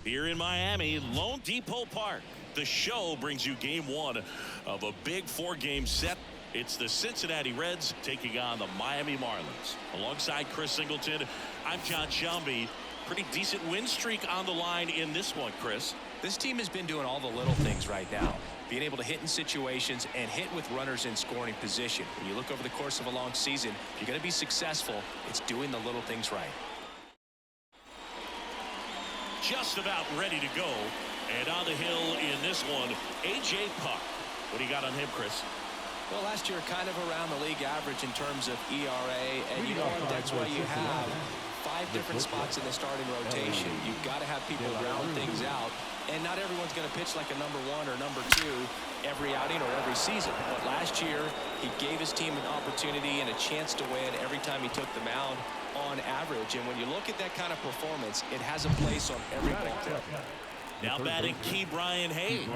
Here in Miami, Lone Depot Park. The show brings you game one of a big four-game set. It's the Cincinnati Reds taking on the Miami Marlins. Alongside Chris Singleton, I'm John Shelby. Pretty decent win streak on the line in this one, Chris. This team has been doing all the little things right now. Being able to hit in situations and hit with runners in scoring position. When you look over the course of a long season, if you're going to be successful, it's doing the little things right. Just about ready to go. And on the hill in this one, A.J. Puck. What do you got on him, Chris? Well, last year kind of around the league average in terms of ERA. And you know what? That's why you have 5 different spots in the starting rotation. You've got to have people round things out. And not everyone's going to pitch like a number 1 or number 2 every outing or every season. But last year, he gave his team an opportunity and a chance to win every time he took the mound on average. And when you look at that kind of performance, it has a place on every ball club. Now batting Key Brian Hayes.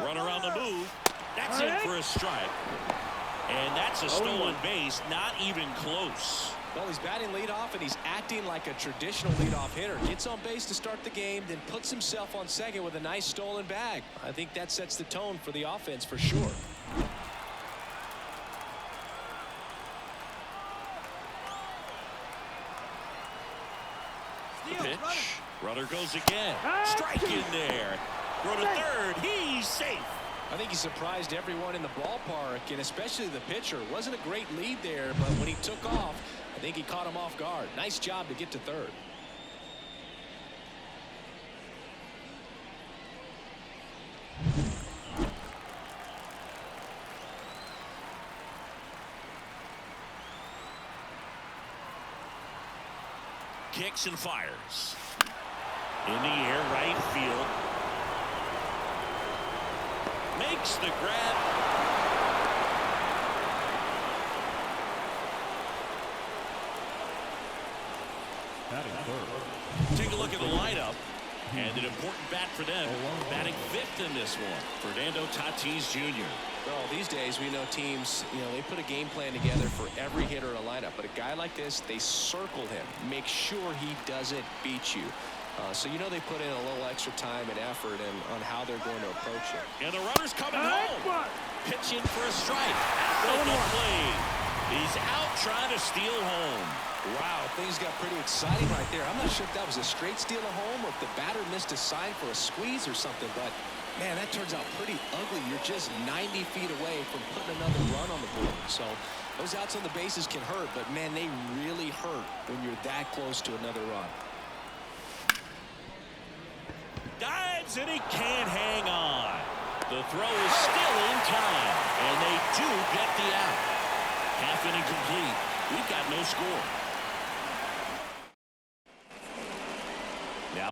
Runner on the move. That's in for a strike. And that's a stolen base, not even close. Well, he's batting leadoff, and he's acting like a traditional leadoff hitter. Gets on base to start the game, then puts himself on second with a nice stolen bag. I think that sets the tone for the offense for sure. The pitch. Runner goes again. Strike in there. Throw to third. He's safe. I think he surprised everyone in the ballpark, and especially the pitcher. Wasn't a great lead there, but when he took off, I think he caught him off guard. Nice job to get to third. Kicks and fires. In the air, right field. Makes the grab. Take a look at the lineup. And an important bat for them. Batting 5th in this one. Fernando Tatis Jr. Well, these days we know teams, they put a game plan together for every hitter in a lineup. But a guy like this, they circle him. Make sure he doesn't beat you. So they put in a little extra time and effort on how they're going to approach it. And the runner's coming home. Pitching for a strike. Out of the plate. He's out trying to steal home. Wow, things got pretty exciting right there. I'm not sure if that was a straight steal of home or if the batter missed a sign for a squeeze or something, but man, that turns out pretty ugly. You're just 90 feet away from putting another run on the board. So those outs on the bases can hurt, but man, they really hurt when you're that close to another run. Dives and he can't hang on. The throw is still in time, and they do get the out. Half inning complete. We've got no score. Now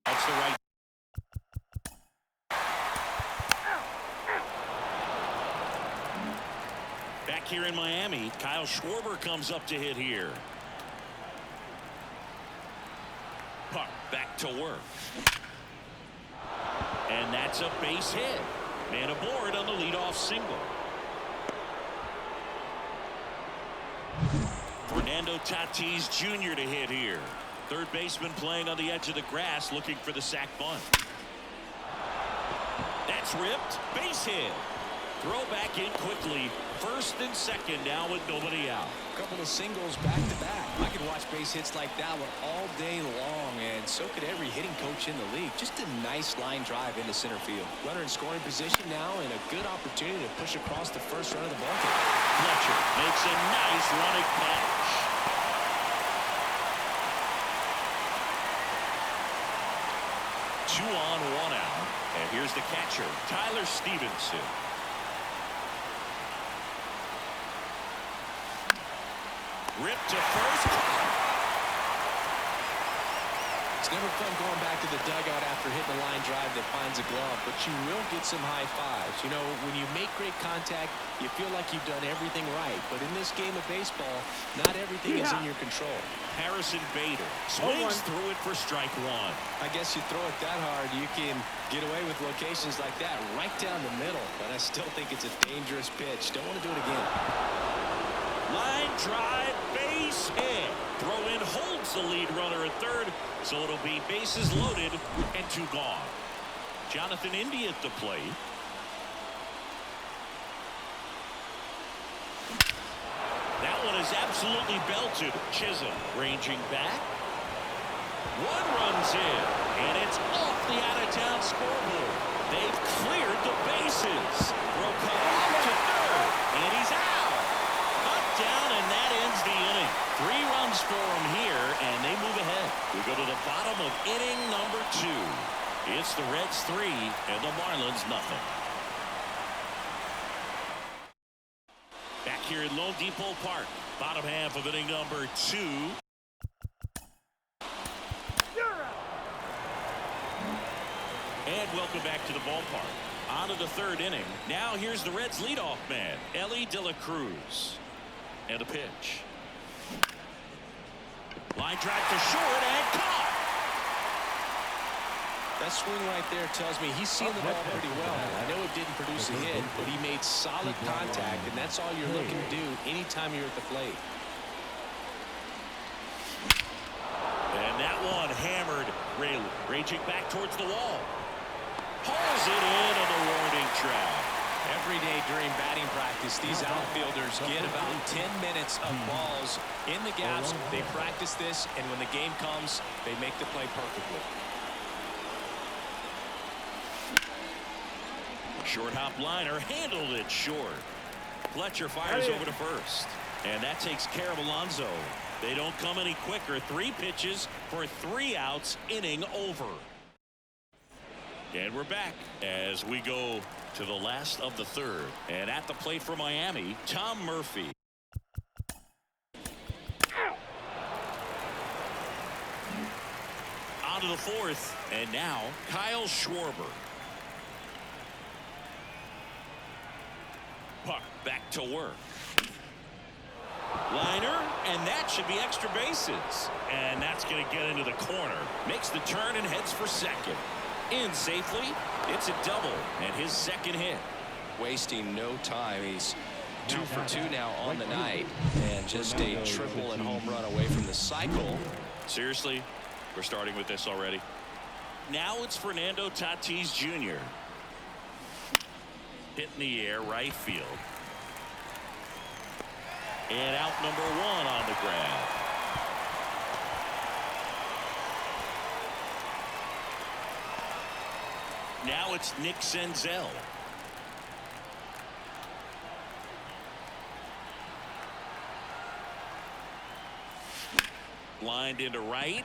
that's the right. Back here in Miami, Kyle Schwarber comes up to hit here. Puck back to work. And that's a base hit. Man aboard on the leadoff single. Fernando Tatis Jr. to hit here. Third baseman playing on the edge of the grass looking for the sac bunt. That's ripped. Base hit. Throw back in quickly. First and second now with nobody out. A couple of singles back to back. I could watch base hits like that one all day long, and so could every hitting coach in the league. Just a nice line drive into center field. Runner in scoring position now, and a good opportunity to push across the first run of the ball game. Fletcher makes a nice running catch. Two on, one out. And here's the catcher, Tyler Stevenson. Ripped to first. It's never fun going back to the dugout after hitting a line drive that finds a glove, but you will get some high fives. You know, when you make great contact, you feel like you've done everything right. But in this game of baseball, not everything is in your control. Harrison Bader swings through it for strike one. I guess you throw it that hard, you can get away with locations like that right down the middle. But I still think it's a dangerous pitch. Don't want to do it again. Line drive, base hit. Throw in holds the lead runner at third, so it'll be bases loaded and 2 gone. Jonathan India at the plate. That one is absolutely belted. Chisholm ranging back. 1 runs in, and it's off the out-of-town scoreboard. They've cleared the bases. Throw cut off to third, and he's out. Cut down, and that ends the inning. 3 runs for him here, and they move ahead. We go to the bottom of inning number 2. It's the Reds 3 and the Marlins nothing. Back here at Lone Depot Park, bottom half of inning number 2. And welcome back to the ballpark. On to the 3rd inning. Now here's the Reds leadoff man, Elly De La Cruz. And a pitch. Line drive to short and caught. That swing right there tells me he's seen the ball pretty well. I know it didn't produce a hit, but he made solid contact, and that's all you're looking to do anytime you're at the plate. And that one hammered. Rayleigh raging back towards the wall. Hauls it in on the warning track. Every day during batting practice, these outfielders get about 10 minutes of balls in the gaps. They practice this, and when the game comes, they make the play perfectly. Short hop liner handled it short. Fletcher fires over to first, and that takes care of Alonso. They don't come any quicker. 3 pitches for 3 outs, inning over. And we're back as we go to the last of the 3rd. And at the plate for Miami, Tom Murphy. On to the 4th, and now Kyle Schwarber. Puck back to work. Liner, and that should be extra bases. And that's going to get into the corner. Makes the turn and heads for second. In safely. It's a double and his 2nd hit. Wasting no time. He's 2 for 2 now on the night, and just a triple and home run away from the cycle. Seriously, we're starting with this already. Now it's Fernando Tatis Jr. Hit in the air, right field. And out number 1 on the grab. Now it's Nick Senzel. Lined into right.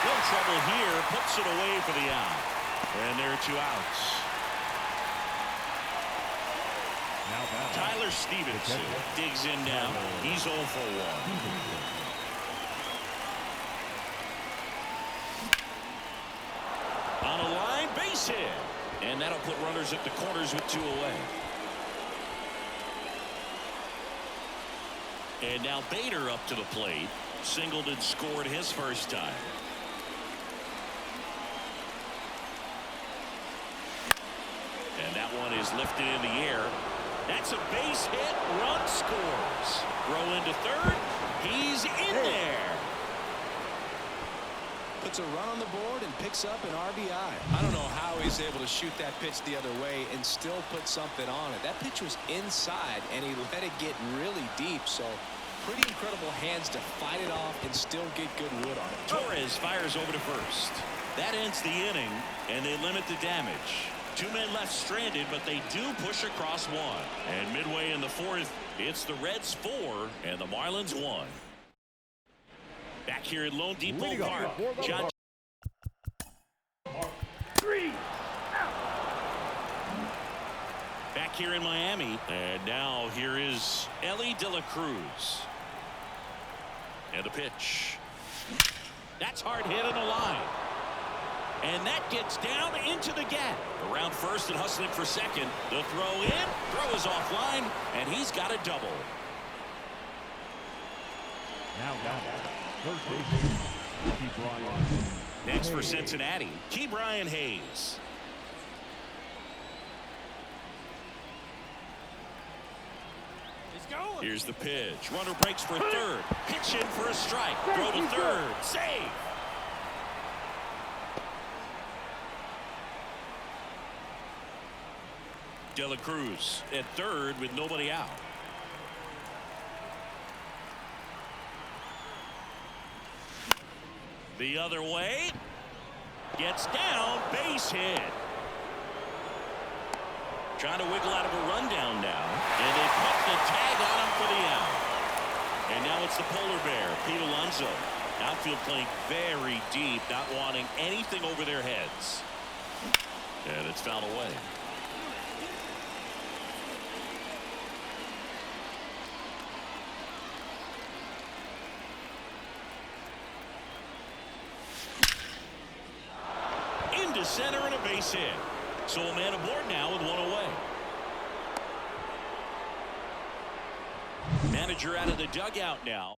No trouble here. Puts it away for the out. And there are 2 outs. Tyler Stevenson digs in now. He's 0 for 1. On a line, base hit. And that'll put runners at the corners with 2 away. And now Bader up to the plate. Singled and scored his first time. And that one is lifted in the air. That's a base hit. Run scores. Throw into third. He's in there. Puts a run on the board and picks up an RBI. I don't know how he's able to shoot that pitch the other way and still put something on it. That pitch was inside, and he let it get really deep. So pretty incredible hands to fight it off and still get good wood on it. Torres fires over to first. That ends the inning, and they limit the damage. 2 men left stranded, but they do push across 1. And midway in the 4th, it's the Reds 4 and the Marlins 1. Back here at Lone Depot Park, John. Back here in Miami, and now here is Elly De La Cruz. And a pitch. That's hard hit on the line. And that gets down into the gap. Around first and hustling for second. The throw in. Throw is offline. And he's got a double. Now third base, Ke'Bryan. Next for Cincinnati, Ke'Bryan Hayes. Here's the pitch. Runner breaks for third. Pitch in for a strike. Throw to third. Save. De La Cruz at third with nobody out. The other way. Gets down. Base hit. Trying to wiggle out of a rundown now. And they put the tag on him for the out. And now it's the polar bear, Pete Alonso. Outfield playing very deep, not wanting anything over their heads. And it's fouled away. Into center and a base hit. So a man aboard now with one away. Manager out of the dugout now.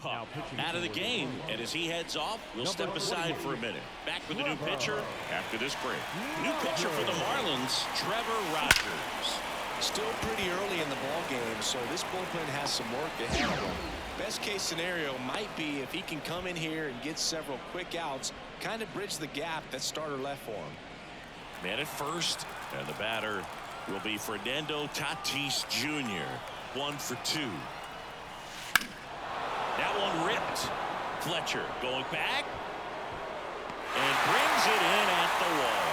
Puck out of the game, and as he heads off, we'll step aside for a minute. Back with a new pitcher after this break. New pitcher for the Marlins, Trevor Rogers. Still pretty early in the ball game, so this bullpen has some work ahead of him. Best case scenario might be if he can come in here and get several quick outs, kind of bridge the gap that starter left for him. Man at first, and the batter will be Fernando Tatis Jr. 1 for 2. That one ripped. Fletcher going back and brings it in at the wall.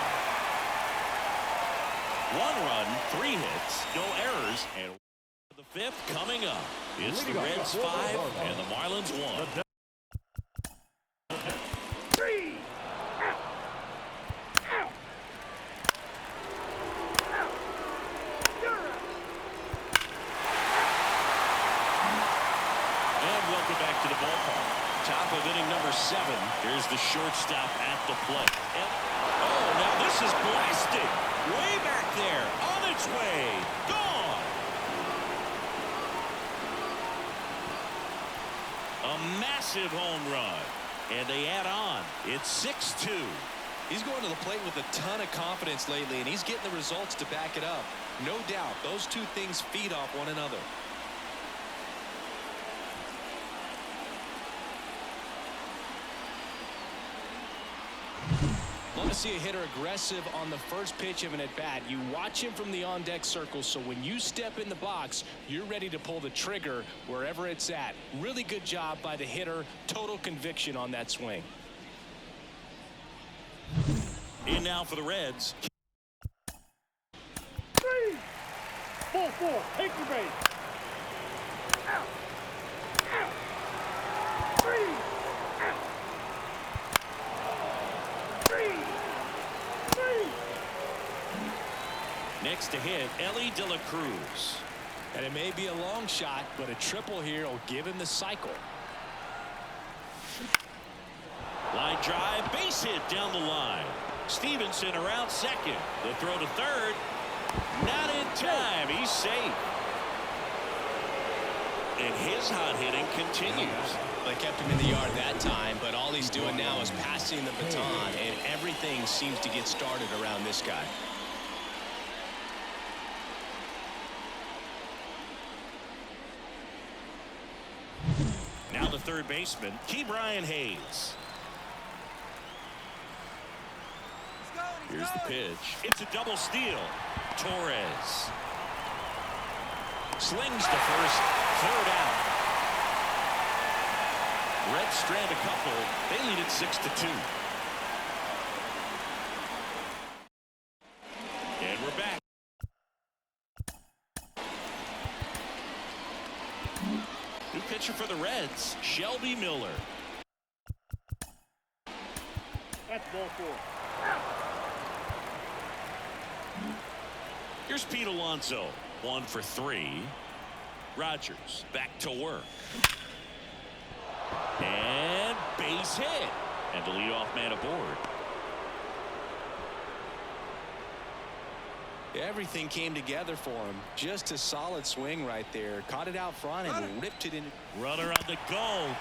1 run, 3 hits, no errors, and the 5th coming up. It's the Reds 5 and the Marlins 1. Top of inning number 7. Here's the shortstop at the plate. Oh, now this is blasted. Way back there. On its way. Gone. A massive home run. And they add on. It's 6-2. He's going to the plate with a ton of confidence lately, and he's getting the results to back it up. No doubt, those two things feed off one another. Love to see a hitter aggressive on the first pitch of an at-bat. You watch him from the on-deck circle, so when you step in the box, you're ready to pull the trigger wherever it's at. Really good job by the hitter. Total conviction on that swing. In now for the Reds. 3, 4, take your base. Out. 3. Next to hit, Ellie De La Cruz. And it may be a long shot, but a triple here will give him the cycle. Line drive, base hit down the line. Stevenson around second. The throw to third. Not in time. He's safe. And his hot hitting continues. They kept him in the yard that time, but all he's doing now is passing the baton, and everything seems to get started around this guy. Now the third baseman, Ke'Bryan Hayes. Here's the pitch. It's a double steal. Torres slings to first. Third out. Reds strand a couple. They lead it 6-2. And we're back. New pitcher for the Reds, Shelby Miller. That's ball 4. Here's Pete Alonso, 1 for 3. Rogers back to work. And base hit. And the leadoff man aboard. Everything came together for him. Just a solid swing right there. Caught it out front and ripped it in. Runner on the go.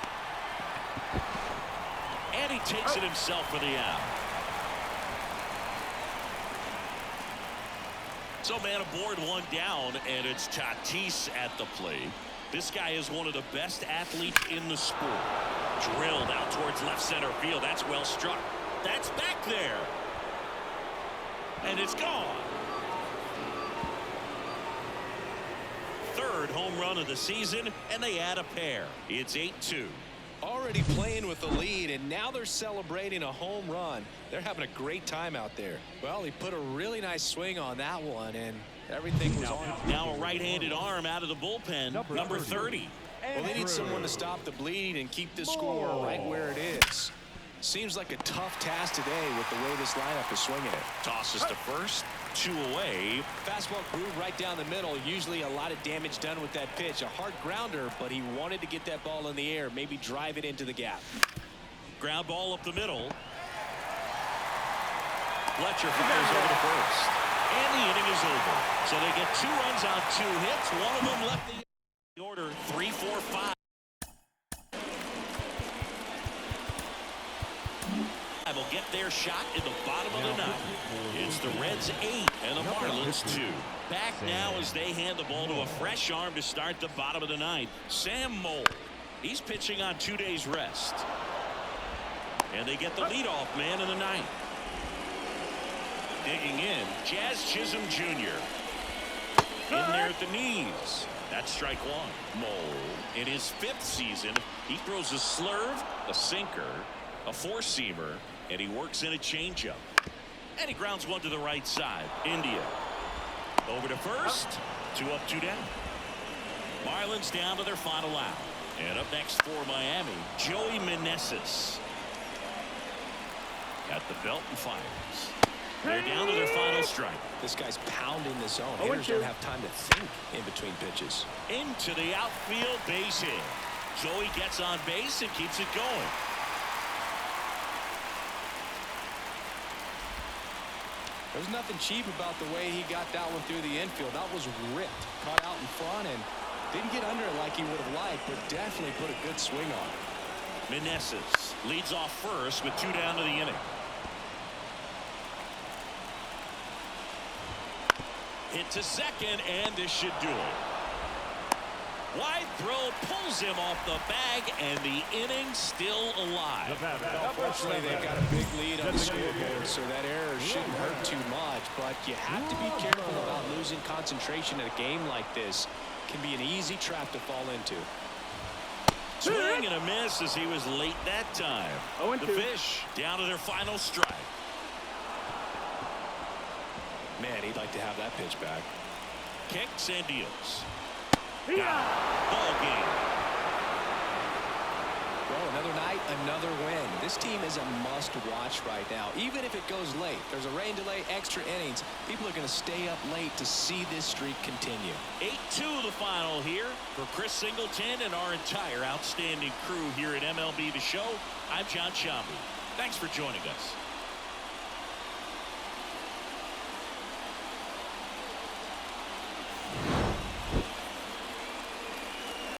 And he takes it himself for the out. So man aboard, one down, and it's Tatis at the plate. This guy is one of the best athletes in the sport. Drilled out towards left center field. That's well struck. That's back there. And it's gone. Third home run of the season, and they add a pair. It's 8-2. Already playing with the lead, and now they're celebrating a home run. They're having a great time out there. Well, he put a really nice swing on that one, and everything was on. Now a right-handed arm out of the bullpen, number 30. Well, they need someone to stop the bleed and keep the score right where it is. Seems like a tough task today with the way this lineup is swinging it. Tosses to first, 2 away. Fastball groove right down the middle. Usually a lot of damage done with that pitch. A hard grounder, but he wanted to get that ball in the air, maybe drive it into the gap. Ground ball up the middle. Fletcher fires over to first. And the inning is over. So they get 2 runs on 2 hits. One of them left the order 3-4-5. Will get their shot in the bottom of the 9th. It's the Reds 8 and the Marlins 2. Back now as they hand the ball to a fresh arm to start the bottom of the 9th. Sam Mole. He's pitching on 2 days rest. And they get the leadoff man in the 9th. Digging in, Jazz Chisholm Jr. In there at the knees. That's strike 1. Mole, in his 5th season, he throws a slurve, a sinker, a 4-seamer, and he works in a changeup. And he grounds one to the right side. India. Over to first. 2 up, 2 down. Marlins down to their final out. And up next for Miami, Joey Meneses. At the belt and fires. They're down to their final strike. This guy's pounding the zone. Hitters don't have time to think in between pitches. Into the outfield, base hit. Joey gets on base and keeps it going. There's nothing cheap about the way he got that one through the infield. That was ripped. Caught out in front and didn't get under it like he would have liked, but definitely put a good swing on it. Meneses leads off first with 2 down to the inning. Hit to second, and this should do it. Wide throw pulls him off the bag, and the inning still alive. Unfortunately, they've got a big lead on the scoreboard, so that error shouldn't hurt too much. But you have to be careful about losing concentration in a game like this. Can be an easy trap to fall into. Swing and a miss as he was late that time. The Fish down to their final strike. Man, he'd like to have that pitch back. Kicks and deals. Ball game. Well, another night, another win. This team is a must-watch right now. Even if it goes late, there's a rain delay, extra innings. People are going to stay up late to see this streak continue. 8-2 the final here for Chris Singleton and our entire outstanding crew here at MLB The Show. I'm John Shambi. Thanks for joining us.